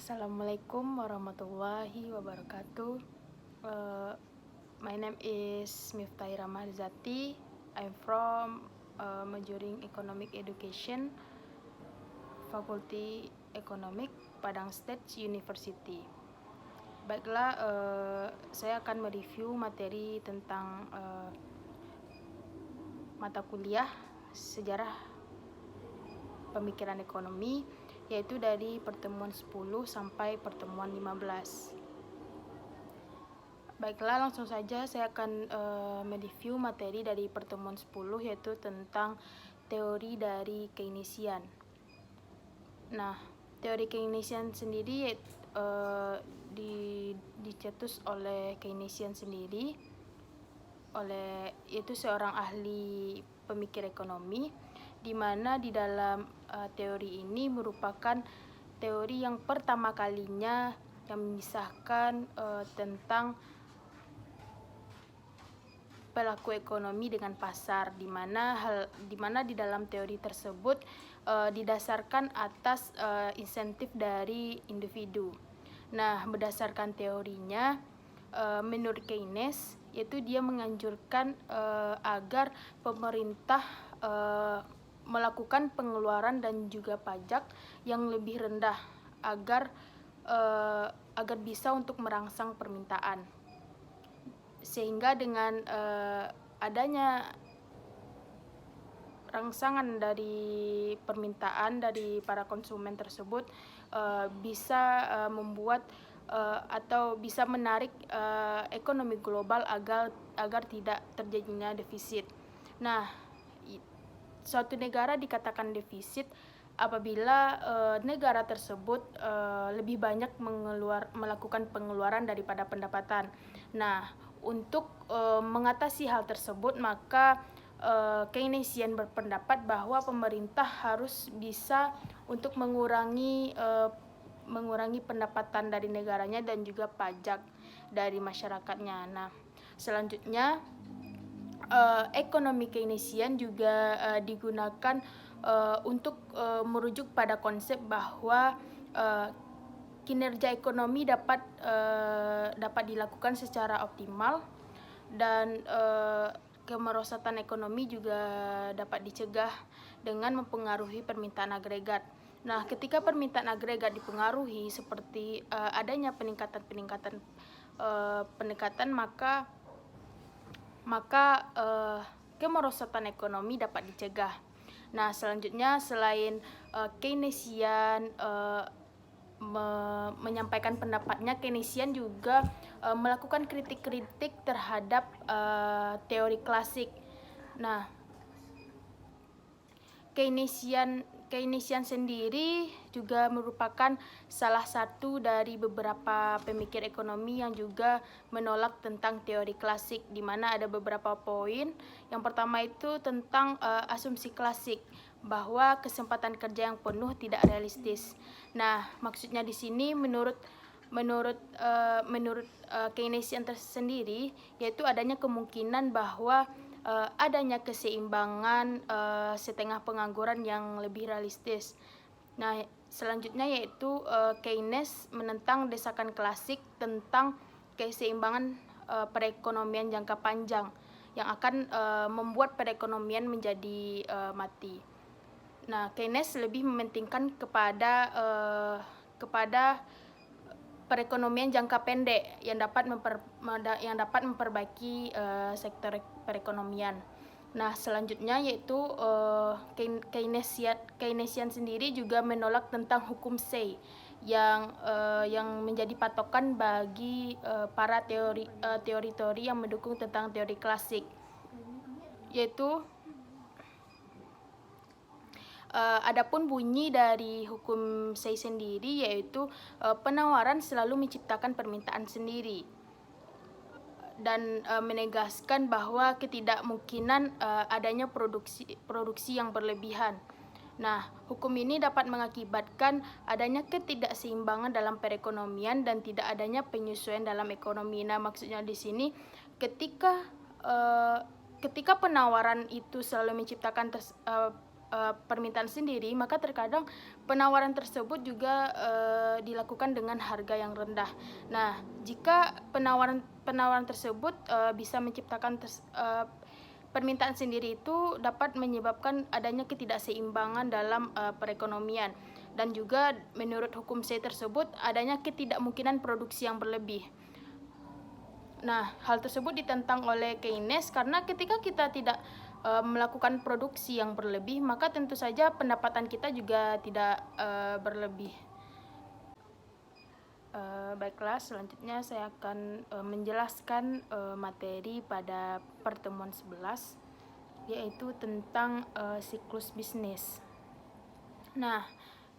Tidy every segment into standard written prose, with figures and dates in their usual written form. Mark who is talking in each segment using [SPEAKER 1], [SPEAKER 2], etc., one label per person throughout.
[SPEAKER 1] Assalamualaikum warahmatullahi wabarakatuh. My name is Miftaira Mahzati. I'm from majoring Economic Education, Fakulti Ekonomik, Padang State University. Baiklah, saya akan mereview materi tentang mata kuliah sejarah pemikiran ekonomi, yaitu dari pertemuan 10 sampai pertemuan 15. Baiklah, langsung saja saya akan mereview materi dari pertemuan 10, yaitu tentang teori dari Keynesian. Nah, teori Keynesian sendiri dicetus oleh Keynesian sendiri, yaitu seorang ahli pemikir ekonomi, di mana di dalam teori ini merupakan teori yang pertama kalinya yang memisahkan tentang pelaku ekonomi dengan pasar, di mana di dalam teori tersebut didasarkan atas insentif dari individu. Nah, berdasarkan teorinya, menurut Keynes, yaitu dia menganjurkan agar pemerintah melakukan pengeluaran dan juga pajak yang lebih rendah agar bisa untuk merangsang permintaan. Sehingga dengan adanya rangsangan dari permintaan dari para konsumen tersebut bisa membuat atau bisa menarik ekonomi global agar tidak terjadinya defisit. Nah, suatu negara dikatakan defisit apabila negara tersebut lebih banyak melakukan pengeluaran daripada pendapatan. Nah, untuk mengatasi hal tersebut, maka Keynesian berpendapat bahwa pemerintah harus bisa untuk mengurangi pendapatan dari negaranya dan juga pajak dari masyarakatnya. Nah, selanjutnya ekonomi Keynesian juga digunakan untuk merujuk pada konsep bahwa kinerja ekonomi dapat dilakukan secara optimal, dan kemerosotan ekonomi juga dapat dicegah dengan mempengaruhi permintaan agregat. Nah, ketika permintaan agregat dipengaruhi seperti adanya peningkatan maka kemerosotan ekonomi dapat dicegah. Nah, selanjutnya selain Keynesian menyampaikan pendapatnya, Keynesian juga melakukan kritik-kritik terhadap teori klasik. Nah, Keynesian sendiri juga merupakan salah satu dari beberapa pemikir ekonomi yang juga menolak tentang teori klasik, di mana ada beberapa poin. Yang pertama itu tentang asumsi klasik, bahwa kesempatan kerja yang penuh tidak realistis. Nah, maksudnya di sini menurut Keynesian tersendiri, yaitu adanya kemungkinan bahwa adanya keseimbangan setengah pengangguran yang lebih realistis. Nah, selanjutnya yaitu Keynes menentang desakan klasik tentang keseimbangan perekonomian jangka panjang yang akan membuat perekonomian menjadi mati. Nah, Keynes lebih mementingkan kepada perekonomian jangka pendek yang dapat memperbaiki sektor perekonomian. Nah, selanjutnya yaitu Keynesian sendiri juga menolak tentang hukum Say yang menjadi patokan bagi para teori-teori yang mendukung tentang teori klasik, yaitu adapun bunyi dari hukum Say sendiri yaitu penawaran selalu menciptakan permintaan sendiri, dan menegaskan bahwa ketidakmungkinan adanya produksi yang berlebihan. Nah, hukum ini dapat mengakibatkan adanya ketidakseimbangan dalam perekonomian dan tidak adanya penyesuaian dalam ekonomi. Nah, maksudnya di sini ketika penawaran itu selalu menciptakan permintaan sendiri, maka terkadang penawaran tersebut juga dilakukan dengan harga yang rendah. Nah, jika penawaran tersebut bisa menciptakan permintaan sendiri, itu dapat menyebabkan adanya ketidakseimbangan dalam perekonomian, dan juga menurut hukum Say tersebut adanya ketidakmungkinan produksi yang berlebih. Nah, hal tersebut ditentang oleh Keynes karena ketika kita tidak melakukan produksi yang berlebih, maka tentu saja pendapatan kita juga tidak berlebih. Baiklah, selanjutnya saya akan menjelaskan materi pada pertemuan 11, yaitu tentang siklus bisnis. Nah,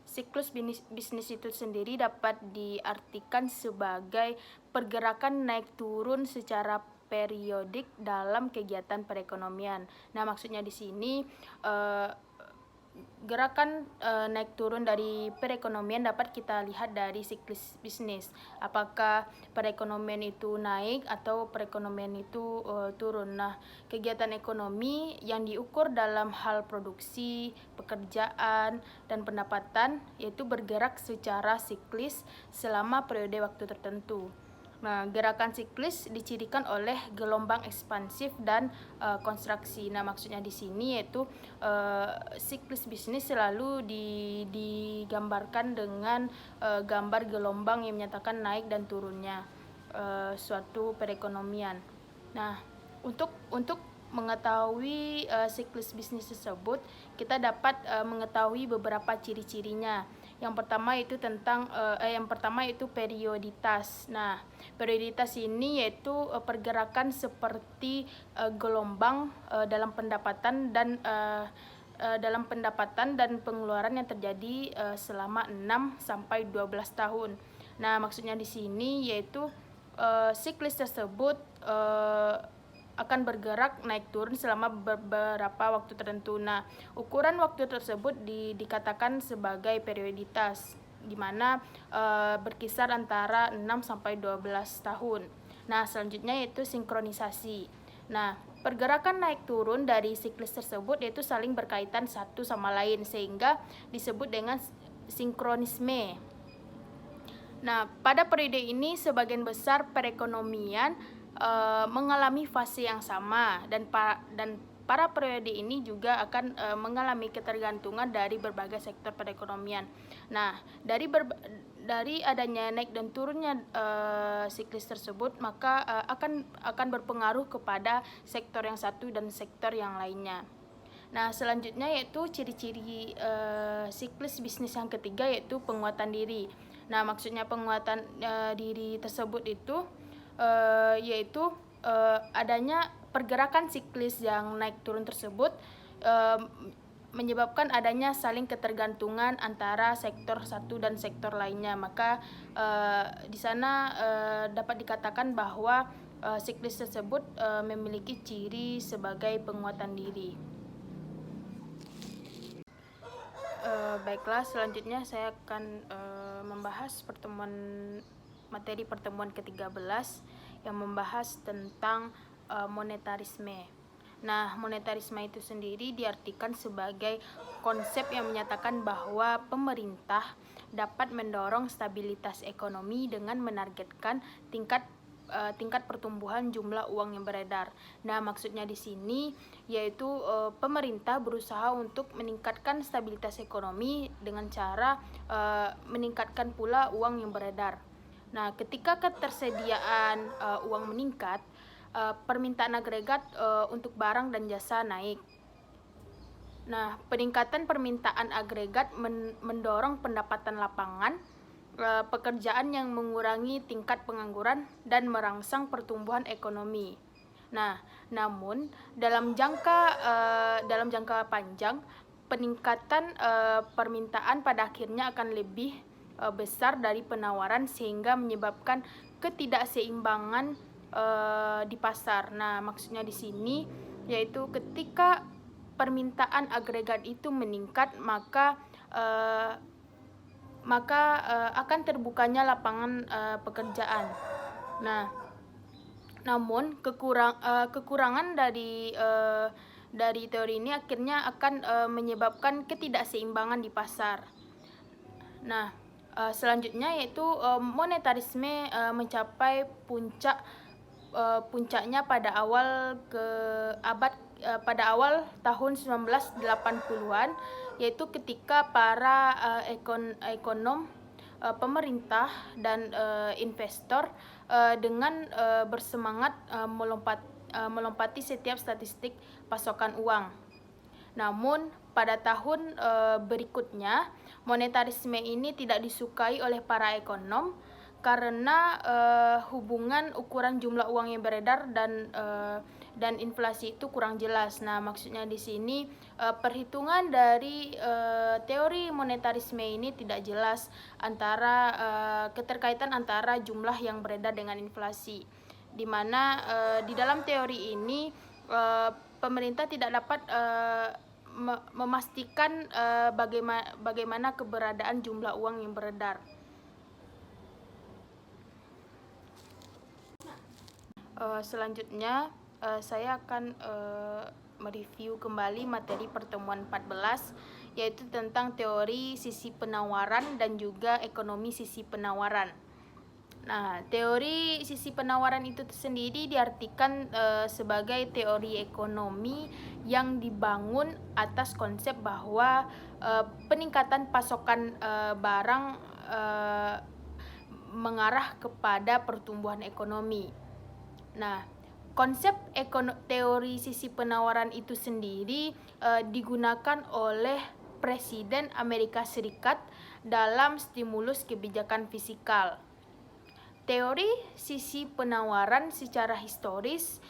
[SPEAKER 1] siklus bisnis itu sendiri dapat diartikan sebagai pergerakan naik turun secara periodik dalam kegiatan perekonomian. Nah, maksudnya di sini gerakan naik turun dari perekonomian dapat kita lihat dari siklus bisnis. Apakah perekonomian itu naik atau perekonomian itu turun. Nah, kegiatan ekonomi yang diukur dalam hal produksi, pekerjaan, dan pendapatan yaitu bergerak secara siklis selama periode waktu tertentu. Nah, gerakan siklis dicirikan oleh gelombang ekspansif dan kontraksi. Nah, maksudnya di sini yaitu siklus bisnis selalu digambarkan dengan gambar gelombang yang menyatakan naik dan turunnya suatu perekonomian. Nah, untuk mengetahui siklus bisnis tersebut, kita dapat mengetahui beberapa ciri-cirinya. Yang pertama itu perioditas. Nah, perioditas ini yaitu pergerakan seperti gelombang dalam pendapatan dan pengeluaran yang terjadi selama 6 sampai 12 tahun. Nah, maksudnya di sini yaitu siklus tersebut akan bergerak naik turun selama beberapa waktu tertentu. Nah, ukuran waktu tersebut dikatakan sebagai perioditas, di mana berkisar antara 6 sampai 12 tahun. Nah, selanjutnya yaitu sinkronisasi. Nah, pergerakan naik turun dari siklus tersebut yaitu saling berkaitan satu sama lain sehingga disebut dengan sinkronisme. Nah, pada periode ini sebagian besar perekonomian mengalami fase yang sama, dan para periode ini juga akan mengalami ketergantungan dari berbagai sektor perekonomian. Nah, dari adanya naik dan turunnya siklus tersebut, maka akan berpengaruh kepada sektor yang satu dan sektor yang lainnya. Nah, selanjutnya yaitu ciri-ciri siklus bisnis yang ketiga yaitu penguatan diri. Nah, maksudnya penguatan diri tersebut itu yaitu adanya pergerakan siklis yang naik turun tersebut menyebabkan adanya saling ketergantungan antara sektor satu dan sektor lainnya. Maka di sana dapat dikatakan bahwa siklus tersebut memiliki ciri sebagai penguatan diri. Baiklah, selanjutnya saya akan membahas materi pertemuan ke-13 yang membahas tentang monetarisme. Nah, monetarisme itu sendiri diartikan sebagai konsep yang menyatakan bahwa pemerintah dapat mendorong stabilitas ekonomi dengan menargetkan tingkat pertumbuhan jumlah uang yang beredar. Nah, maksudnya di sini yaitu pemerintah berusaha untuk meningkatkan stabilitas ekonomi dengan cara meningkatkan pula uang yang beredar. Nah, ketika ketersediaan uang meningkat, permintaan agregat untuk barang dan jasa naik. Nah, peningkatan permintaan agregat mendorong pendapatan lapangan, pekerjaan yang mengurangi tingkat pengangguran dan merangsang pertumbuhan ekonomi. Nah, namun dalam jangka panjang, peningkatan permintaan pada akhirnya akan lebih besar dari penawaran sehingga menyebabkan ketidakseimbangan di pasar. Nah, maksudnya di sini yaitu ketika permintaan agregat itu meningkat, maka akan terbukanya lapangan pekerjaan. Nah, namun kekurangan dari teori ini akhirnya akan menyebabkan ketidakseimbangan di pasar. Nah, selanjutnya yaitu monetarisme mencapai puncaknya pada awal tahun 1980-an, yaitu ketika para ekonom, pemerintah dan investor dengan bersemangat melompati setiap statistik pasokan uang. Namun pada tahun berikutnya, monetarisme ini tidak disukai oleh para ekonom karena hubungan ukuran jumlah uang yang beredar dan inflasi itu kurang jelas. Nah, maksudnya di sini perhitungan dari teori monetarisme ini tidak jelas antara keterkaitan antara jumlah yang beredar dengan inflasi, di mana di dalam teori ini pemerintah tidak dapat memastikan bagaimana keberadaan jumlah uang yang beredar. Selanjutnya saya akan mereview kembali materi pertemuan 14, yaitu tentang teori sisi penawaran dan juga ekonomi sisi penawaran. Nah, teori sisi penawaran itu sendiri diartikan sebagai teori ekonomi yang dibangun atas konsep bahwa peningkatan pasokan barang mengarah kepada pertumbuhan ekonomi. Nah, konsep teori sisi penawaran itu sendiri digunakan oleh Presiden Amerika Serikat dalam stimulus kebijakan fiskal. Teori sisi penawaran secara historis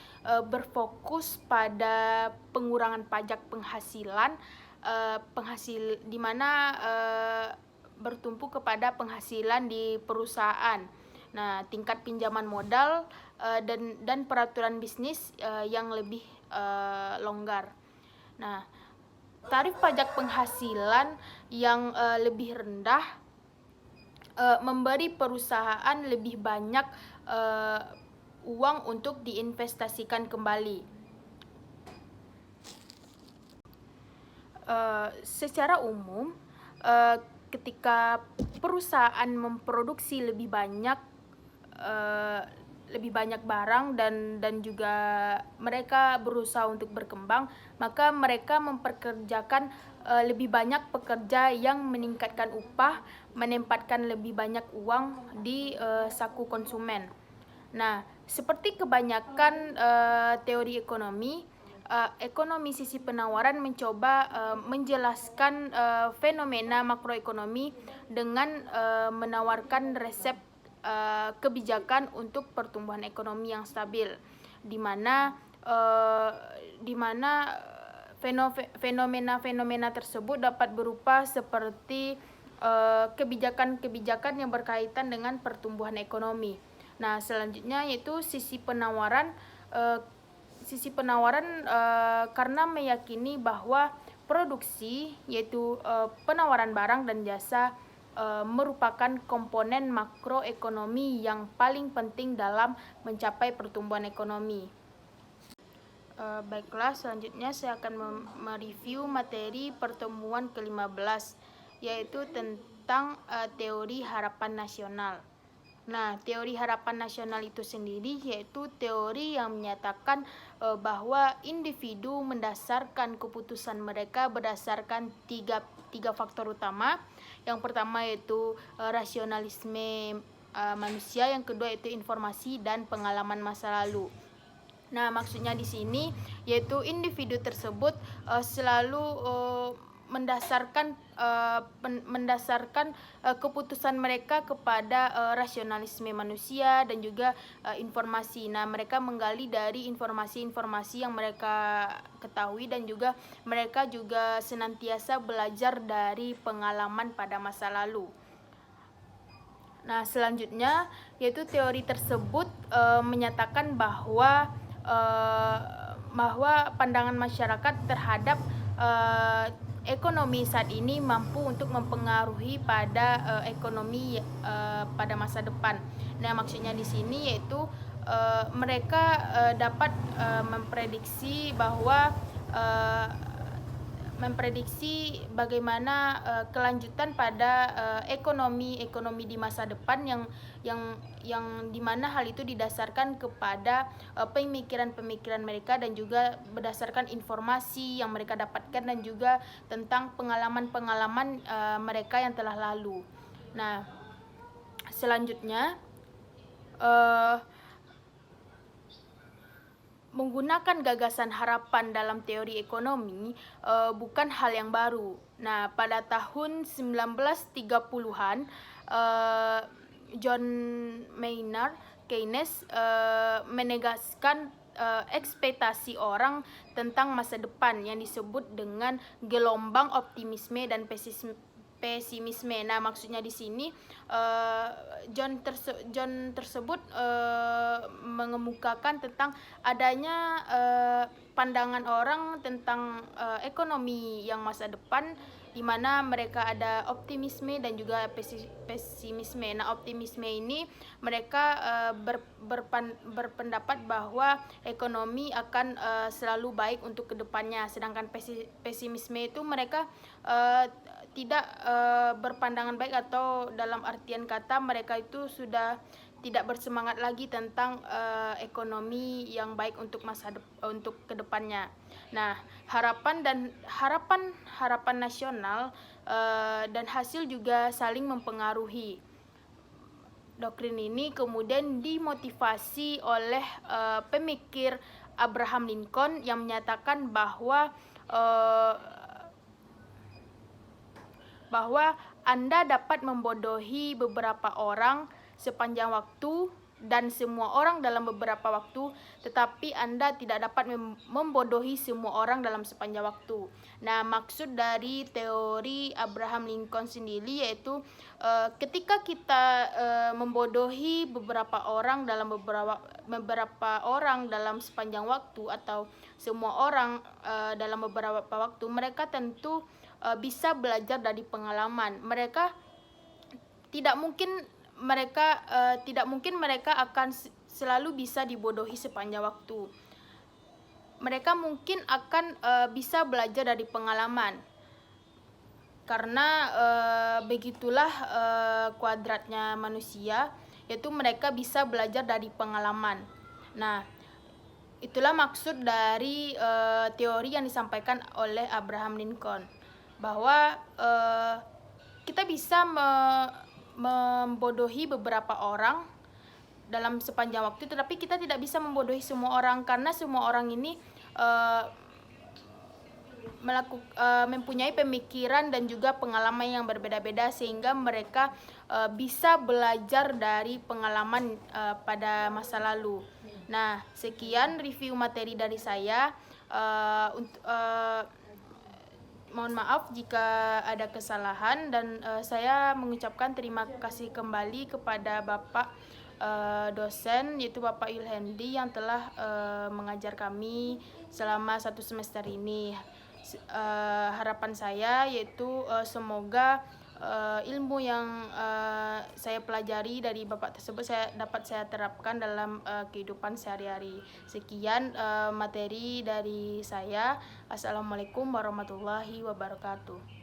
[SPEAKER 1] berfokus pada pengurangan pajak penghasilan, di mana bertumpu kepada penghasilan di perusahaan. Nah, tingkat pinjaman modal dan peraturan bisnis yang lebih longgar. Nah, tarif pajak penghasilan yang lebih rendah memberi perusahaan lebih banyak uang untuk diinvestasikan kembali. Secara umum, ketika perusahaan memproduksi lebih banyak barang dan juga mereka berusaha untuk berkembang, maka mereka memperkerjakan lebih banyak pekerja yang meningkatkan upah, menempatkan lebih banyak uang di saku konsumen. Nah, seperti kebanyakan teori ekonomi, ekonomi sisi penawaran mencoba menjelaskan fenomena makroekonomi dengan menawarkan resep kebijakan untuk pertumbuhan ekonomi yang stabil, di mana fenomena tersebut dapat berupa seperti kebijakan-kebijakan yang berkaitan dengan pertumbuhan ekonomi. Nah, selanjutnya yaitu sisi penawaran. Karena meyakini bahwa produksi, yaitu penawaran barang dan jasa, merupakan komponen makroekonomi yang paling penting dalam mencapai pertumbuhan ekonomi. Baiklah, selanjutnya saya akan mereview materi pertemuan ke-15, yaitu tentang teori harapan nasional. Nah, teori harapan nasional itu sendiri yaitu teori yang menyatakan bahwa individu mendasarkan keputusan mereka berdasarkan tiga faktor utama. Yang pertama yaitu rasionalisme manusia, yang kedua yaitu informasi dan pengalaman masa lalu. Nah, maksudnya di sini yaitu individu tersebut selalu mendasarkan keputusan mereka kepada rasionalisme manusia dan juga informasi. Nah, mereka menggali dari informasi-informasi yang mereka ketahui dan juga mereka juga senantiasa belajar dari pengalaman pada masa lalu. Nah, selanjutnya yaitu teori tersebut menyatakan bahwa pandangan masyarakat terhadap ekonomi saat ini mampu untuk mempengaruhi pada ekonomi pada masa depan. Nah, maksudnya di sini yaitu mereka dapat memprediksi bahwa memprediksi bagaimana kelanjutan pada ekonomi di masa depan yang dimana hal itu didasarkan kepada pemikiran-pemikiran mereka dan juga berdasarkan informasi yang mereka dapatkan dan juga tentang pengalaman-pengalaman mereka yang telah lalu. Nah, selanjutnya menggunakan gagasan harapan dalam teori ekonomi bukan hal yang baru. Nah, pada tahun 1930-an, John Maynard Keynes menegaskan ekspektasi orang tentang masa depan yang disebut dengan gelombang optimisme dan pesimisme. Nah, maksudnya di sini John tersebut mengemukakan tentang adanya pandangan orang tentang ekonomi yang masa depan, di mana mereka ada optimisme dan juga pesimisme. Nah, optimisme ini mereka berpendapat bahwa ekonomi akan selalu baik untuk kedepannya, sedangkan pesimisme itu mereka tidak berpandangan baik, atau dalam artian kata mereka itu sudah tidak bersemangat lagi tentang ekonomi yang baik untuk untuk kedepannya. Nah, harapan nasional dan hasil juga saling mempengaruhi. Doktrin ini kemudian dimotivasi oleh pemikir Abraham Lincoln yang menyatakan bahwa Anda dapat membodohi beberapa orang sepanjang waktu dan semua orang dalam beberapa waktu, tetapi Anda tidak dapat membodohi semua orang dalam sepanjang waktu. Nah, maksud dari teori Abraham Lincoln sendiri yaitu ketika kita membodohi beberapa orang dalam sepanjang waktu, atau semua orang dalam beberapa waktu, mereka tentu bisa belajar dari pengalaman. Tidak mungkin mereka akan selalu bisa dibodohi sepanjang waktu. Mereka mungkin akan bisa belajar dari pengalaman, karena begitulah kuadratnya manusia, yaitu mereka bisa belajar dari pengalaman. Nah, itulah maksud dari teori yang disampaikan oleh Abraham Lincoln, bahwa kita bisa membodohi beberapa orang dalam sepanjang waktu, tetapi kita tidak bisa membodohi semua orang, karena semua orang ini mempunyai pemikiran dan juga pengalaman yang berbeda-beda, sehingga mereka bisa belajar dari pengalaman pada masa lalu. Nah, sekian review materi dari saya. Mohon maaf jika ada kesalahan, dan saya mengucapkan terima kasih kembali kepada Bapak dosen, yaitu Bapak Yulhendi, yang telah mengajar kami selama 1 semester ini. Harapan saya yaitu semoga ilmu yang saya pelajari dari Bapak tersebut dapat saya terapkan dalam kehidupan sehari-hari. Sekian materi dari saya. Assalamualaikum warahmatullahi wabarakatuh.